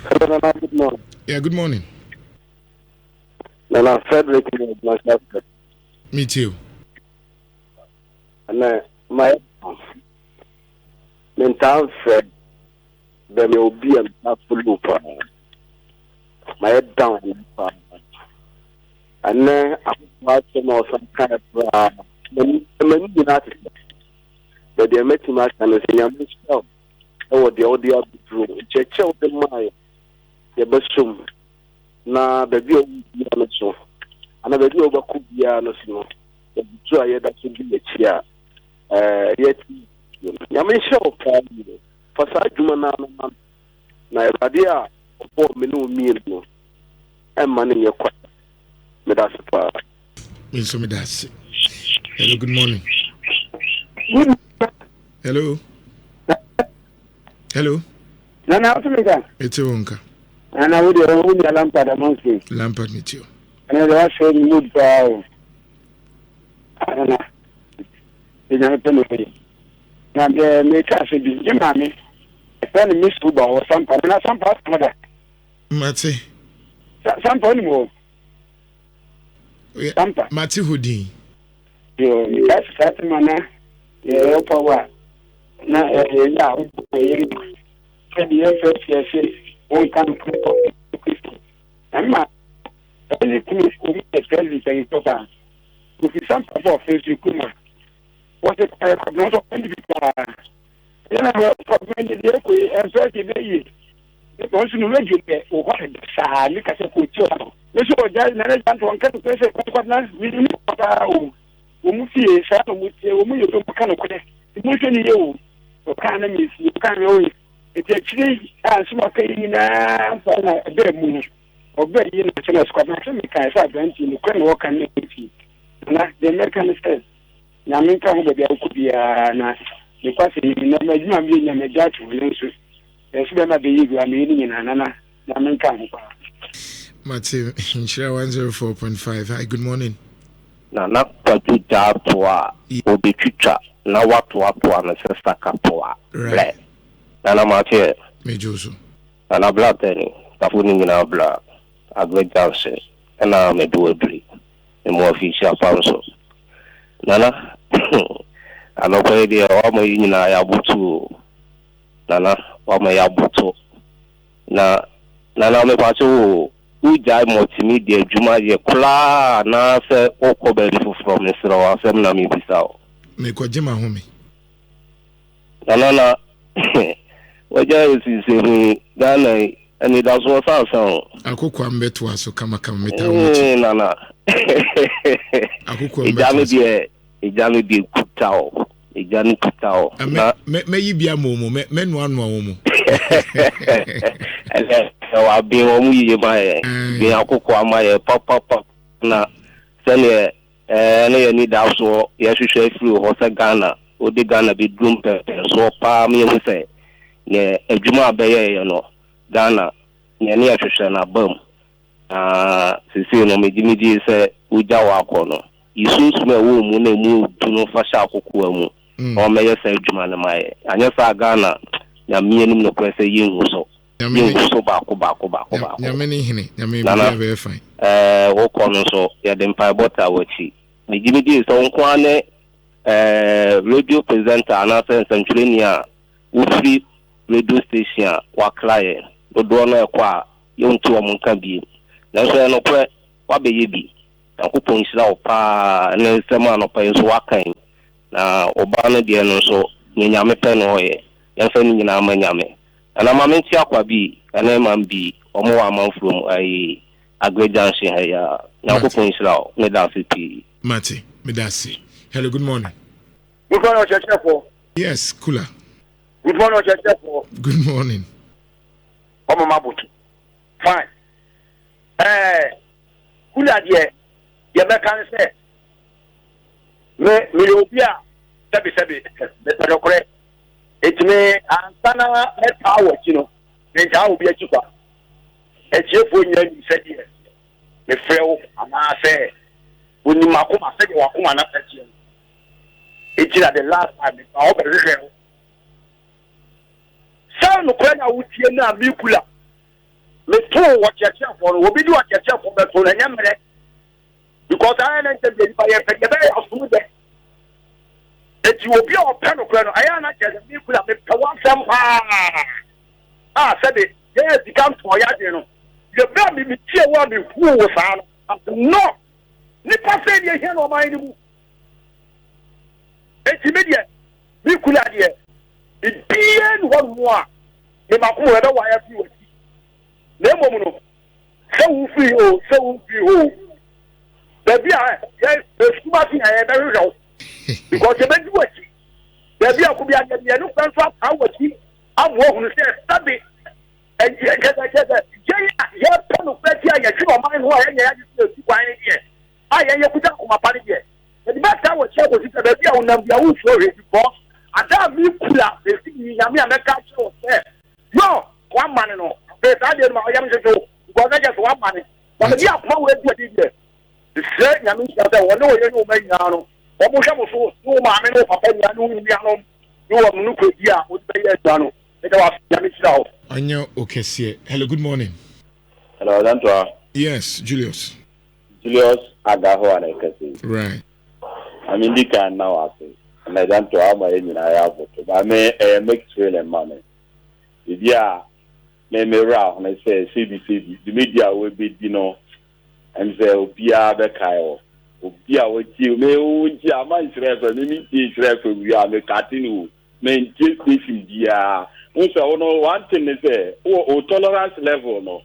Hello, Nana. Good morning. Yeah, good morning. Nana Frederick is my sister. Me too. And my mental Fred, there will be a full loop. My head down. And then I'm watching some kind of United. But they met him at and say, I'm still over the audio room. Check out the mind. The best na baby o so ana baby o ba ku bia no so no tu aye da so bi echi a yet ya me show ka ni fa sa djuma na erade a o me no mi no e ma ne ye kwa me da so pa Me so me das. Hello, good morning. Hello. Hello. Nana Africa. It's Wonka. And I would own the Lampard amongst you. Lampard meet you. And I was saying, mood I don't know. You know, penalty. Now, the maker said, you mammy, a penny miss football or some part, and some part of that. Mate. Some point more. Mate Houdin. You guys, that manner, yeah, power. Now, yeah, yes, one can put I'm only cool to tell you that it's over. If it's some of face you come, what it not only because you know, when the equity and 30 days, it wants to make you pay or what a look at a culture. This was just another one can say, what not really Umufi, Sato, Mumu, kind of emotion you, or kind of miss, you can't always. It's actually small in a bit moon or very national squad. I can't say you can walk and the American says, Yaminka could be the person in a judge will answer. There's never be you are meeting in Anana, Yaminka. Mate, Shira 104.5. Hi, good morning. Nana Patuja Poa, Obi Chicha, Nawatwa Poa, and Sister Kapoa. Right. Nana Mate, Mejoso. and a blood penny, Tafuning in our blood, a great dancer, and I may do a break, and more official council. Nana, I know the Rama in Ayabutu, Nana, Rama Yabutu. Nana, me pato, who died multimedia, Juma, ye kula, na se okobeli from Mr. Wasem Nami Bissau. Me kwa jema home. Nana, waja isi Ghana and it does what sound. Akukwa mbetu aso kama meta uchi. Nana. Akukwa mbetu. Ijani di kutao. Ijani kutao. Me yibia momo. Me nuanwa momo. Wa bi omu ye mae. Bi akukwa mae pop. Na sene ne ni da so ye hwehwe free ho se Ghana. Odi Ghana bi drum pepe so pa me hu se ne adwuma abeye ye no Ghana ne ne ahwehwe na bam sisi no medimidi se uja wa akono isusu me wo mu na mu dunu fasha akoko amu o meye se adwuma na mai anya sa Ghana ya mienum no kwese yin so ba nyameni hine nyameni bia very fine wo kono so ya dem pa bota wachi medimidi so nko ane radio presenter anasa Centuria ufri radio station wa client do no ekwa yontu omunka bi na so no kwe wa beye bi akupon hira opa na sema no pa so wakan na oba no de no so nyame pe no ye yemfa ni nyina amanyame ana mamenti akwa bi ana mambi omo wa manfrom ai agrejansi ya na akupon hira ne da city Mate medasi. Hello, good morning. Good morning, Chef. Yes, Kula. Good morning, Chef. Good morning. Omo Mabutu. Fine. Kula die, ye be kan say. Me obia, sebi. Me dokore. Etime ansana e power kino. Me ja obi akikwa. Echefo nya ni say die. Me freo ama say oni makoma say wakoma na pete. It's the last time I over the sound no kwena wutie na mikula who what your chef for will be do what your chef for the phone and because I am not by a very of that. That you will be our pen of I am not just a people that one some said it. Yes, it comes for you. The baby be cheer one who was on. No, Nipper said you hear no mind. It's immediate. We could have here. It being one more. The Maku, why have you? No, so free. Baby, yes, the smart thing I ever know. Because the men do it. Baby, I could be at the end of the I was he. I'm walking the stairs. Stop it. And yes, pen of Betty, I get your mind why I had to find it here. I am your put up on my party here. The best I was here was the baby on the own story because I don't be cooler. They see me, I'm a catch of there. No, one man, no. I did my young show because I just want money. But the young man will do it. The same, I mean, I know you may know. Almost so, no, mamma, no, papa, you are Nukudia, would pay a dano. It was Yamisao. I know, okay, see. Hello, good morning. Hello, Dantua. Yes, Julius. Julius Agaho and Ekasi. Right. I'm in the can now, I think. And I don't know how my engine I have to. I may make trail and money. If ya may round, and I say, CBC, the media will be, and say, Opia Bekayo. Opia, what you may own, ya, my stress, and me, stress, we are the Catinu, main station, dear. Also, one thing is there, tolerance level, no.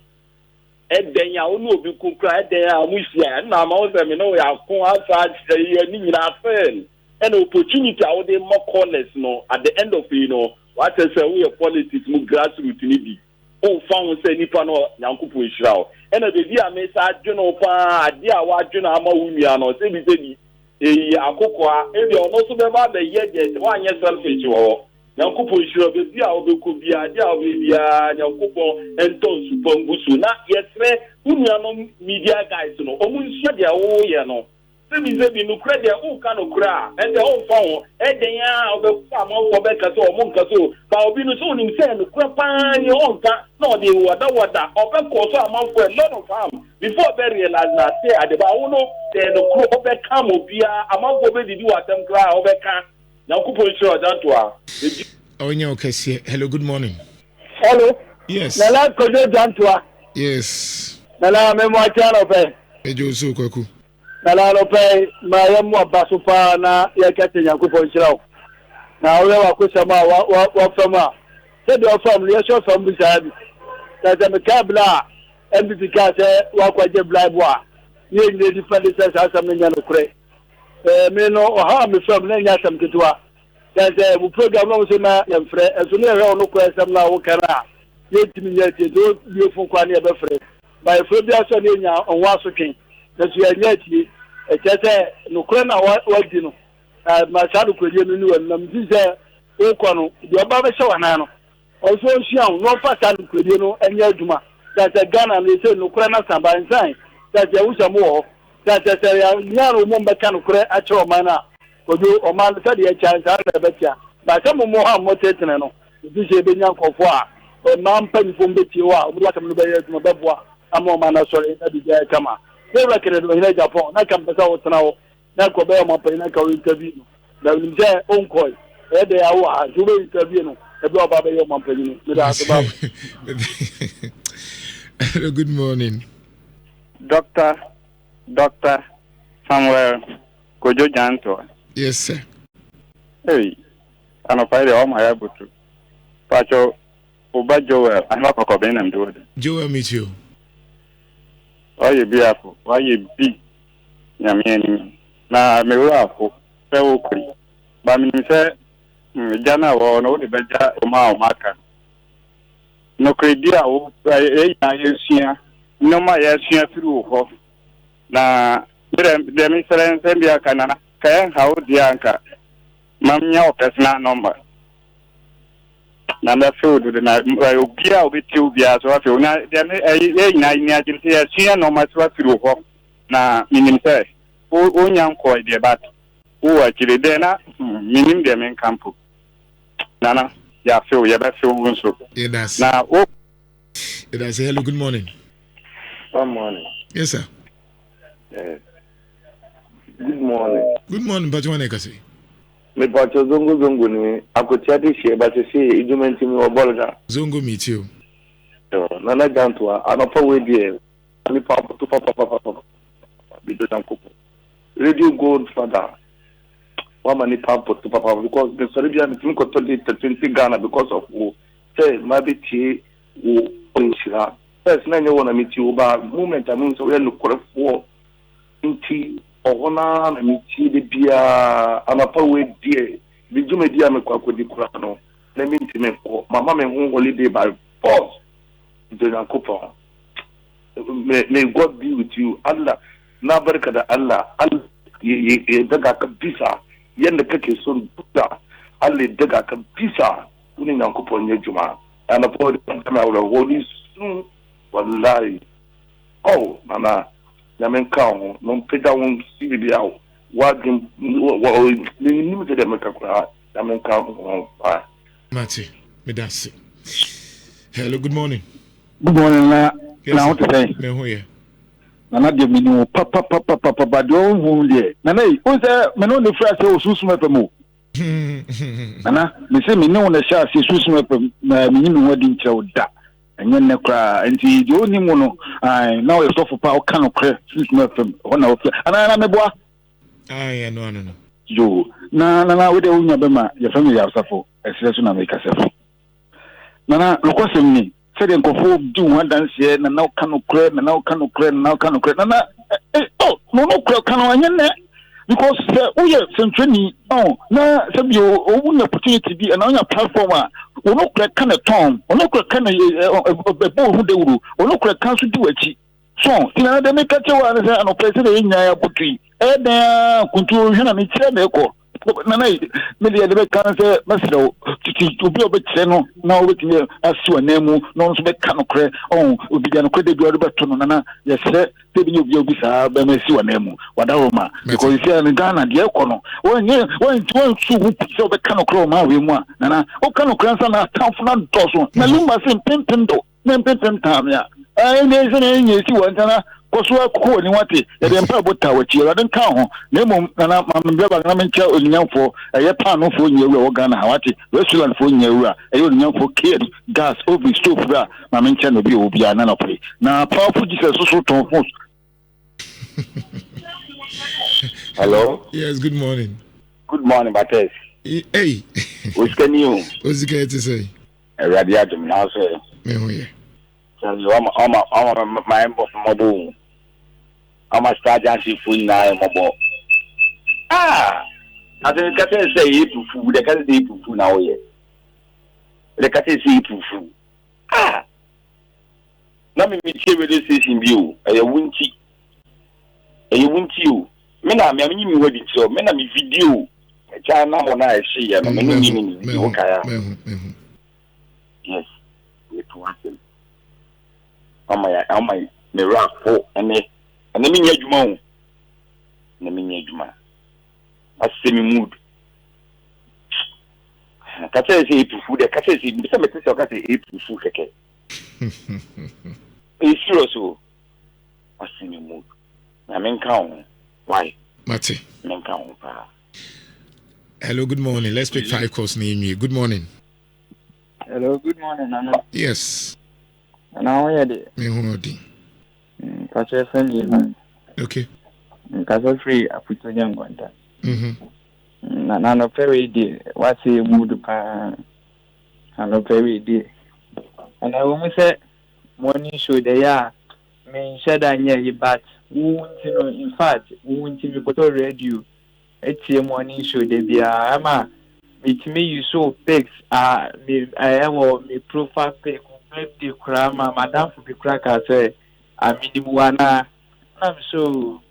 And then you know, you could cry there, and I'm also, you have come outside, you fail. An opportunity out there more corners, no, at the end of what I say, we are politics, more grassroots, maybe. Oh, found say Nipano, Yankupu Israel. And the idea may say, dear, what you know, I'm a woman, say, Akoko, and you also about the year, 1 year selfish. Yankupu Israel, the dear could be a dear, Yankupo, and Ton Supon not yet, who media guys, no, almost said their own, Semi no credit who can cry and the whole phone and the of the farm of Becca or Moncaso, but I'll be no soon himself, Crapan, your own time, no, the water, open course among for a lot of farm before burial as I say at the Baono, then the crew of Beckham will be among what they do at them cry over can. Now, Kupo is sure that Oh, yeah, okay, see. Hello, good morning. Hello. Yes. Nala Kojo Jantua. Yes. Nala Memo Channel Pay. Ejosu Kwaku. Nala Pay, my Yamo Basupa, na Yakati Yakupo Israel. Now, we are Kusama, what from her. Said your family, your from beside. That's a Macabla, MBP Case, Wakwa Blabois. You need to defend this as something yellow cray. Me no harm from Nanyasam Kitua. That we program also my friend, as soon as I look at some now, Okara. Yet me yet, don't be for Quania Befre. By Phobia Sonia on Wasuking, that you are yet, a chete, no crana, what you know. My child could you know, and Namziza, Okono, the Ababa Shawanano. Also, she no fast could you know, and Yaduma. That's a gun and they say no crana Samba and sign. That's a Usa more. That's a narrow member can create at your manner. Ojo o man said the chance I better. But some more motetene no. This is being for o man pen from betiwa, o like no be no beboa. Amo man sorry na di ja kama. They record no in Japan. Na kam pesa o tena o. Na ko be mo pen na ka interview no. Da ni je on call. E de awa, ju be interview no. E be oba be yo man pen ni. Me da so ba. Good morning. Dr. Samuel Kojo Jantua. Yes, sir. Hey, I'm a pilot of my abutu. Pacho, Oba Joel, I'm not a Cobain and do it. Joel, meet you. Why you be up? Why you be? Yamian, na me rafu, so quick. But me say, Jana or no, the better Oma Maka. No credia, no my yes, through. Na, the Mr. Sambia Canana. Kaya how Dianca Mamma personal number. Number food with the Bia with 2 beers or so. Now, I can say a senior no matter what through home. Now, meaning say, who young boy, dear, but who actually then, meaning them in campo. Nana, yeah, so you better so. Yeah, that's now. Oh, that's hello, good morning. Good morning. Yes, sir. Yes. Good morning. Good morning, but you want to say? Me pacho zongo ni akotia de share but say ejumenti mi obolga. Zongo meet you. Nana jantwa anopa we die. Ani papa to papa. Bido jankopo. Radio Gold father. One money papa to papa because the Serbia me think to the 20 Ghana because of who say maybe tea who onshira. First na you wanna meet you ba moment I mean so we look for inti ona na miti de bia anapa we die bi jume dia me kwa kodi kura no na mi ntime ko mama me hu holiday by force de na couple may God be with you Allah na barka da Allah ye daga ka bisa yanda kake son duka Allah daga ka bisa kuni na couple ne juma anapa de kama wala holy sun wallahi oh mama na men kawo non peda won sibiao wagin ni mi de me kakura na men kawo pa Mati, me that's. Hello, good morning. Good morning, na what to say? Me who here? Na de me no papa but don't hold there. Na o say me no the first o susu me pemo. Na me say me no na sha se susu me pem na me nyim wadi nkyerɛ da. Enye ne kra enti de oni mu no now you stop for power can okre susu me pem ona ofe. Ana me boa. Ah, no. Yo na we de unya be ma your family asafo esresu na make asafo. Na lokosem ni said in Kofo do one dance here, and now canoe crane, and now canoe crane, now canoe crane. Oh, no, canoe, because we are some training. Oh, now, some you own opportunity be an on your platform. Or no crack can a tom, or no crack can a ball who do, or no crack can't do it. So, in another make a show and a president in Yabutri. And control him and it's Nana, maybe I can't say, Master, to be a bit now with you as to a name, no one cannot cry. Oh, we began to credit your baton, Nana. Yes, sir, maybe you'll be sad, but I see a name, whatever, because you see in Ghana, the econo. When you so the canoe crow, my woman, Nana, oh, canoe crans and a tough non tosso, Maluma sing Pimpendo, Pimpin Tamia. I there's an angel, you want Nana. Kosua ko ni wate ya de mpa bota wachi ya den kan ho na mom na mbeba na mencha onyanfo eye pan no fo nyewu wo Ghana wate restaurant fo nyewu eye onyanfo care gas oven stove bra na mencha no bi obi ana na pre na powerful Jesus so ton fo. Hello. Yes, good morning. Good morning, Bates. Hey. What's can you? What's the guy to say? Radiatum now say. Me who here? I'm my mobile. I'm a star dancing for now, mobile. I think I can say it to food. I can't say to food now yet. The cat is eat to food. Let me hear this in view. I won't you. Men are me what it's so. Men are me video. China when I see you. Yes, it was. My me rap for and me nyajuma na me nyajuma asemi mood ka say to food ka say me say me say ka say to food keke e serious o asemi mood na me nka why Mate me nka pa. Hello, good morning. Let's pick 5 calls name you. Good morning. Hello, good morning, Nana. Yes. Now, yeah, me who di. Catch friendly. Okay. Catch free. I put on young one. na very dear. What's a mood pan? And very dear. And I will say, morning show they are. Me said I near but in fact, won't you go to radio? It's a morning show they be a it me you so pics me I am me profile pic complete the crama madam for the cracker say I mean one I'm so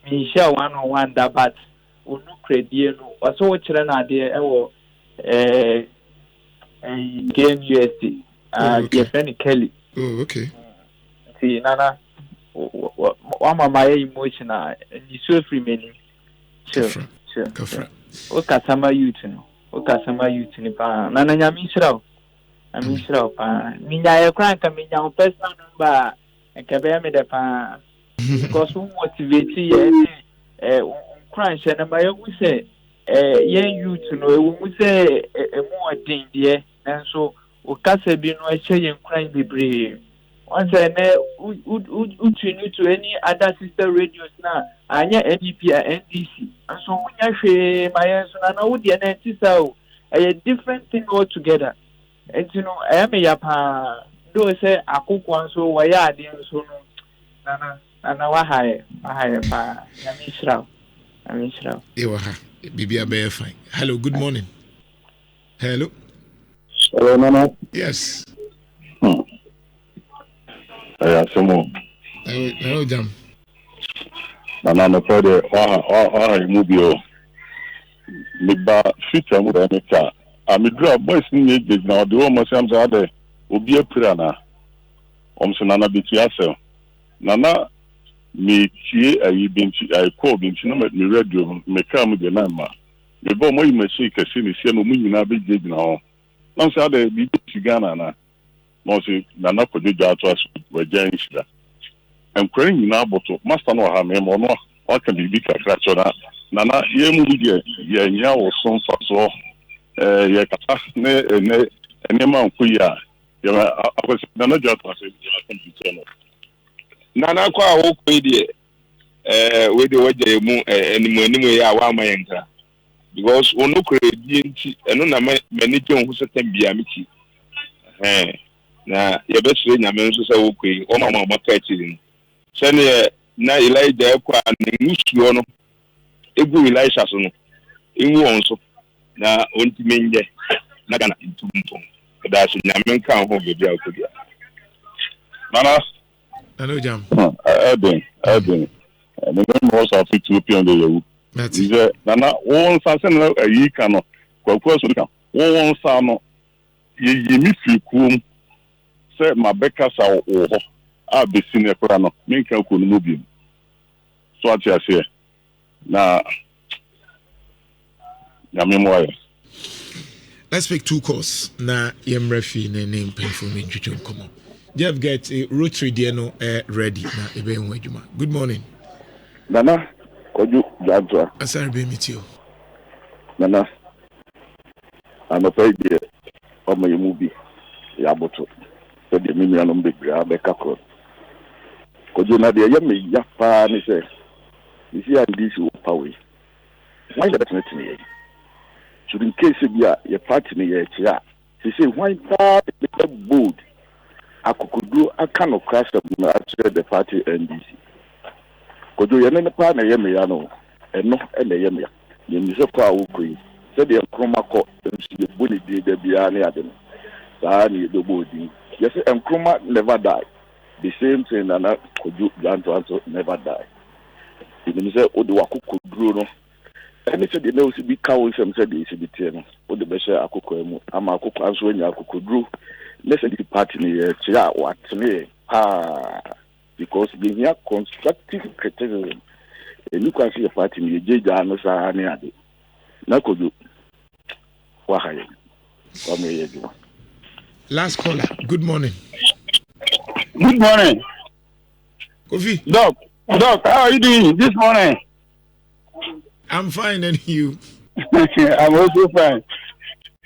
me share 1-on-1 that but no credit no also what children are there game USD your friend Kelly. Oh, okay. See Nana one my emotional you so free many sure Okasama youth no Okasama youth ni pa Nana nyami shiraw pa minya ye kran ka minya personal number Ekebe me de pa because we motivate ye crunch and my we say yen youth no we say more thing there and so o kase bi no yen crime bebre once to any other sister radios na anya NDP and NDC and so we hwe my so na wo de na tisa a different thing altogether and you know I am ya pa do say akukwan so wa ya ade so no na wa hae pa ya mi shraw Ewa ha bibia be fine. Hello, good morning. Hello Nana. Yes. Someone. Hello Jam. Nana no pode movie me ba future mu da neka amidra boys ni age na the one say am say ade obi apira na omso nana bitu asel nana me tie ayi binti I call binti no me radio me kam de na ma me bo mo imasi kase ni se no mu nyina be age na ho na say ade bi Ghana na no say nana ko de ato aso we jan shida enkwari nyina boto master no ha me mo no o ka bi kakra chona nana ye mu die ye nya wo son faso ye kata ne ma nku ya ye akwese nana jato ase ya no nana kwa wo ko die we de waje mu animu ya wa mayenka because ono kredi nti eno na mani jon hu setem bia miki na ye be sure nyame nso se wo ko yi o ma ka chiri se ne na Elijah kwa ne musuo no egu Elisha so no enwu on so na onti menje na kana intumpo da so nyame nka ho bebi akobia nana hello Jam. Eben me mo so fit to pion de you that's nana won sa se na ayi ka no kwakwa so ka won sa no ye mi fi kum se mabeka sa wo ho a be sine kora no me nka ko no mobi so ati ase na let's pick two calls na yemrefi na name pen for me juju komo Jeff get a rotary dieno ready na ebe nwa adwuma. Good morning nana koju jadwa asare be mitio nana I'm afraid o my movie ya boto so de mi no begra be kakro koju na de yemi ya pa ni se isi and this power why that not me should in case your party ni ye chia she say why that the board akukudu aka no crash actually the party NDC kojo ye ne pa na ye me ya no eno ele ye me ya ni so kwa wo koi se de nkroma ko nsi ye boni de bia na ade no saa ni do bodi yes nkroma never die the same thing na kojo Janto never die ni se o de wakukuduro no ene se de na o si bi ka wo sem se de si bi tie no o de be share akukọ emu ama akukọ anso anya akukuduro let's say the party ni chia what me because we hear constructive criticism and you can see the party ni jeja no sa ni ade na kodu wa haye wa me ye do last caller good morning Kofi Doc how are you doing this morning? I'm fine and you? I'm also fine.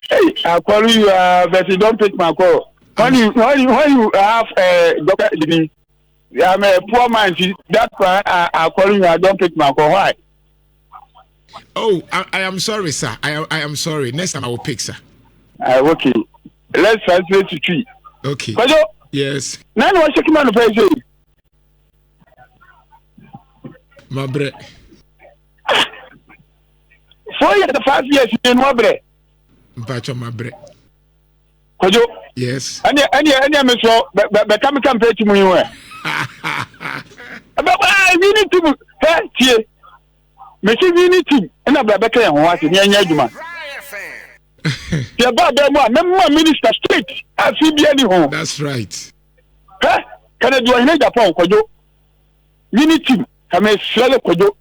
Hey, I call you, but you don't pick my call. When you have Dr. Dini, I'm a poor man. That's why I call you. I don't pick my call. Why? Oh, I am sorry, sir. I am sorry. Next time I will pick, sir. Okay. Let's translate to three. Okay. Yes. Now, what's your command of say? My bread. 4 years, 5 years in my bread. Batch on my bread. Kojo. Yes. Any me so be come pay to me where. But we need to tie. Me see we need to na be ka ho ase ni anya adwuma. Ya ba be mo minister state afi bi ani ho. That's right. Can I do in Japan Kojo? Unity come sele Kojo.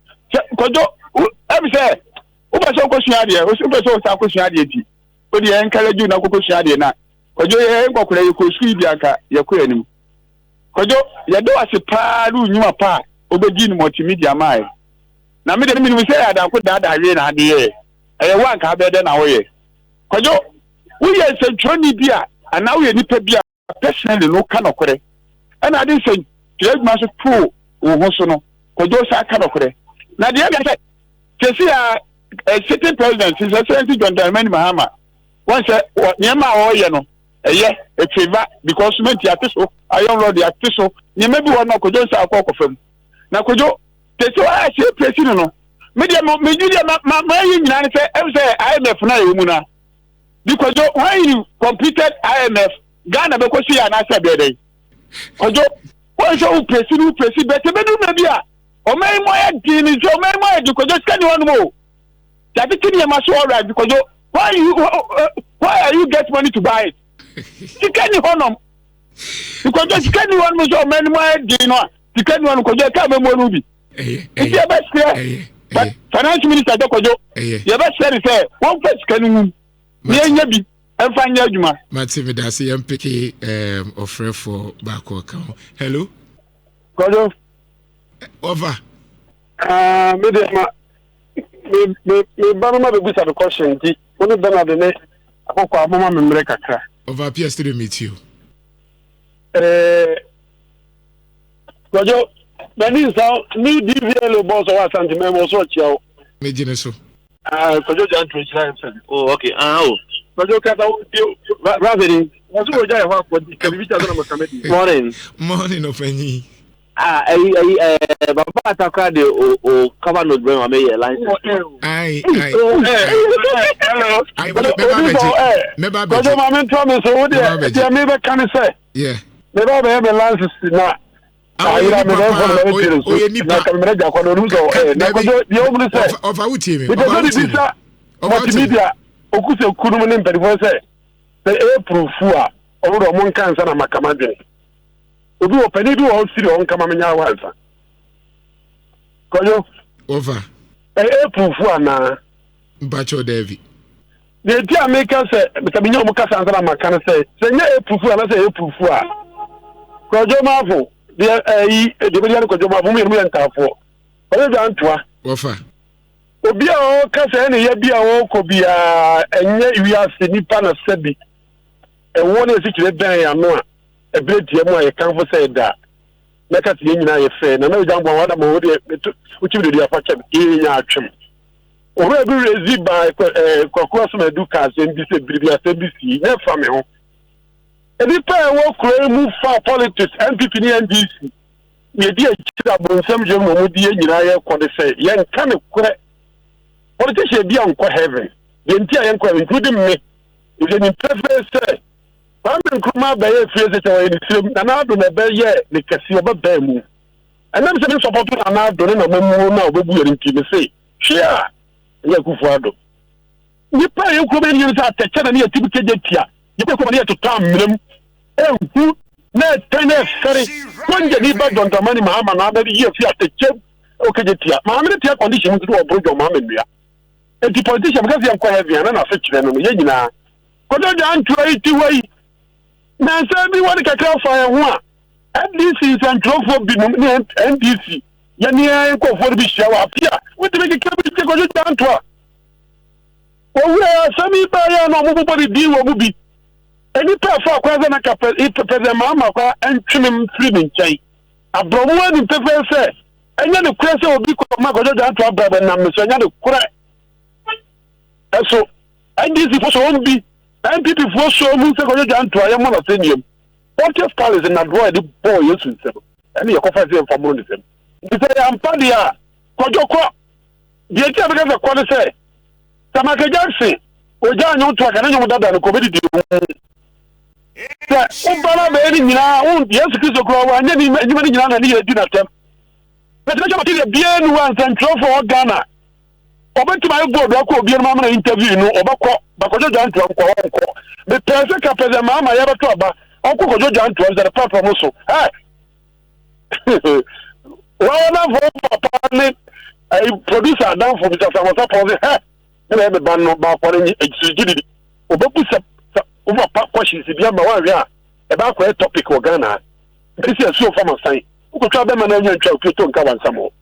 Every say o ba so ko suade o so be so ta ko suade ti. O de encourage you na ko suade na. Kojo ye ngokura ye ko sui bi aka ye ko anim. kojo ye do ase pa lu nyuma pa obedi ni multimedia mai na me de me say ada ko da we na ade ye e wa ka be de na wo ye kojo wo ye sentroni bia ana wo ye nipa bia personally no ka nokore ana ade sen trade ma so to wo ho so no kojo sa ka nokore na de ya say kesi a sitting president is Excellency John Dramani Mahama once nyema wo ye no eye a favor because menti atiso ayon road atiso nyema bi wo no kojo sa akọ kofam na kojo kesi wa se president no media ma yin nyina ne say IMF na ye mu na because when you completed IMF Ghana be ko si ya na say be dey kojo wọ́n ṣe who presi bẹ́ẹ̀ tẹ́bẹ́ dùn mẹ́bí à ọmọ ẹ̀ mọ́ ẹ̀ dì ní ṣe ọmọ ẹ̀ mọ́ ẹ̀ dì kọjọ́ sikẹ́ni wọn mọ́ yàtí kí ni ẹ̀ máa ṣe ọ̀rọ̀ àbí kọjọ́ why are you get money to buy it sikẹ́ni wọn nọ kọjọ́ sikẹ́ni wọn mọ́ ṣe ọmọ ẹ̀ mọ́ ẹ̀ dì náà sikẹ́ni wọn kọjọ́ ẹ̀ káàmẹ́ mọ́ ọ́nù bì ìdí ẹ̀ bẹ́ ṣe finance minister jẹ́ kọjọ́ yẹ bẹ́ ṣe ṣe wọ́n fẹ́ sikẹ́ni wọn ní ẹ̀ ń yẹ bi Efanya adwuma Mati me da se yam peke offer for back account. Hello. Kojo. Over. Me banuma be busa the question di. Oni bana de ne akoko amoma memre kakra. Over appears to meet you. Kojo, bani sa new DVL boss wa santi me mo so chiao. Me jine so. Kojo jan to chira himself. Oh, okay. Kojo kata Raveri. Wasu oja ya kwa kabibita zona makamedi. Morning ofenyi. Baba ataka de o cover no brain wa me ye line. Ai. Hello. Meba be. Kojo mama promise o de dia me be kan say. Yeah. Meba be lances na. Ayira me don for me tiri so. Na kamera ja kwa no so na kojo dia o mu say. Of out team. Multimedia okuse kunum ne mpedifo say proofu a owo mo nka nsa na makamadwe obi opani bi wo siri on kama menya wansa koyo over proofu ana bacho David de ti ameka say bitabinya mo kasa nsa na makana say nya proofu ana say proofu a kojo mafo de bi ya kojo mafo mo yemu ntafo koyo da ntoa over obi a o kasa ne ya bi a o ko bi a enye wiase nipa na sebi won e sikire dan ya no a ebredie mu a ye kan fo say da na ka tie nyina ye fe na ojambo wa da mo wo de uchibi de afa chem e nya atwem o re bi rezi ba kokoro so eduka se ndi se biribi asebisi na fa me ho e bi pa wo kro mu fa politics MPP ni NDC ye di akira bonsam je mo mu di nyina ye kode say ye nka ne kure politician bi anko heaven the entire enquiry including me is an imperfect say I'm Nkrumah be ye free say we ni film na do na be ye ne kesi oba mu and I'm saying support na do na mamu na obebu ye nti me say share ye Kufuado ni pa ye ko be ni say ateche na ye tibi keje tia ye ko na ye to tam mrem hu na tene fere konje ni ba John Dramani Mahama na be ye fi ateche o keje tia ma me tia condition to obojo ma me the politician because you are heavy and na fetch no ye nyina kodo ja ntwa iti wai na say bi won kakra fa ho a NDC is antrofo bi no NDC ya ni en ko for bi hia wa pia we de bi kakra bi kodo ja ntwa o we asami ba ya no mo body di wo mu bi eni pa fa kwa za na kapel ipepede mama kwa entwim free min chai abromu ani pepe se enya ne kura se obi ko ma kodo ja ntwa baba na me so enya ne kura so NDC for so be NPP for so mu se ko je anto aye mo na teniem what if call is in adwa the boy yesu nsem ani ye ko fa se mfa mo nsem ndi se ampa dia kojoko die ti abega se ko ne se Samake Jackson oja anyo to aka na nyo dada no ko be di se o bala be ni nyina o yesu kristo ko wa anya ni nyima ni nyina na ni ye di na tem but na jama ti bia nu wan central for Ghana obeti my board akọ obi ma na interview no obakọ bakojo janto anko me pese ka pese mama ya beto aba onko kojo janto za papa mo so wa na fo papa ni producer dan fo bi sa mo sa pose na be ban no ba ko ni ejidi obabu sa over questions bi ama wa ria e ba ko topic o Ghana This is so from a sign. Who could travel man and try to talk about some more.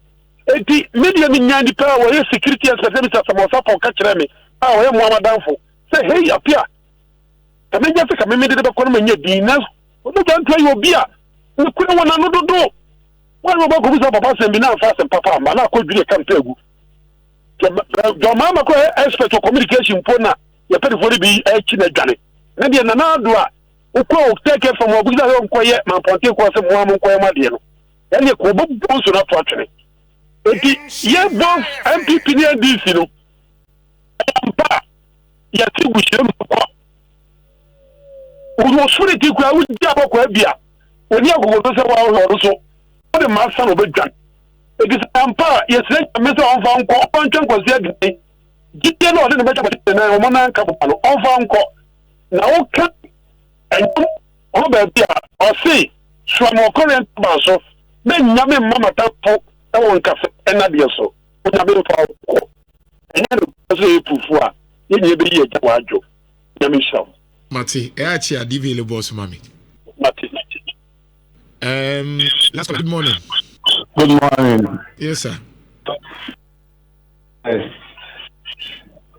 Eti media ni nyandi pa wa security aspect Mr. Samosa for catch me. Ah, we mo adanfo. Say hey apia. Kamenja se kamemede de ko no manye dinas. Odo kan try obi a. Ku no wana no dodo. Wa no ba ko bisa papa sembi na fa sem papa ma na ko dwire campaign. Do mama ko expert communication pona. Ya pede for bi e chi na dwane. Na de na na do a uko take from obuza yo nkoye ma ponte ko se mo am nkoye ma de no. Ya ne ko bo so na to atwene. Eti ye boss MPP ni NDC no. Ampa ya ti wushire ko. Uno suri ti kwa wu dia ko abia. Oni agogo to se wa ho so. O de ma sa no be dwan. Eti ampa ye se me se on fa nko on twen ko se adi. Gide no de be ta ko na o mo na nka papa no on fa nko. Na o ka en o be bia o si so mo current ba so be nyame mama ta po e won ka na de so o na be fa ko enya no so e pufu a ye nye be ye jawa ajo nyame shaw Mati eachi adivile boss mami Mati last good morning. Good morning. Yes sir. Yes.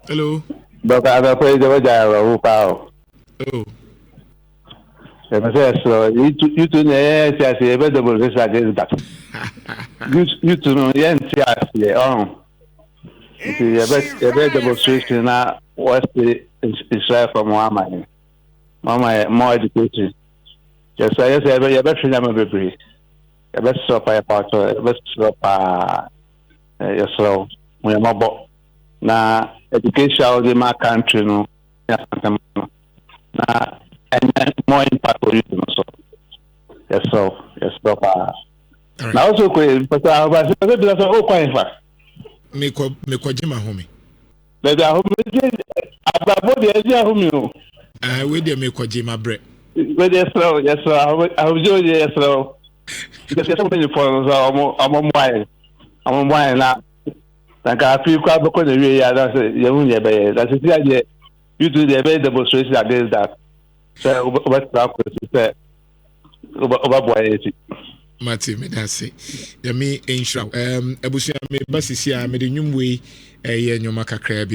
Hello. Dr. Adapoye Jawajara Rupao. Oh. So you to say a better against that. You to know the on. It's a better demonstration now. What's the Israel from Mama? Mama, more education. Yes, I say, I bet you never be. I bet stop by a part of best stop yourself. We are mobile. Now, education of my country, no. Now, and more impact for you, so. Yes, so, yes, stop. Now, also, but I was all quite fast. Me Jima homie. But I hope about the idea of you. We did make Jima bread. But yes, so, yes, so I was doing yes, so. Because there's something for I'm on wine now. Like I feel quite because the way that's the idea. You do the very demonstration against that. So, what's that? Mati me that's it. Ya me insha. Ebusia me basisi a me de nwumwe nyoma kakra bi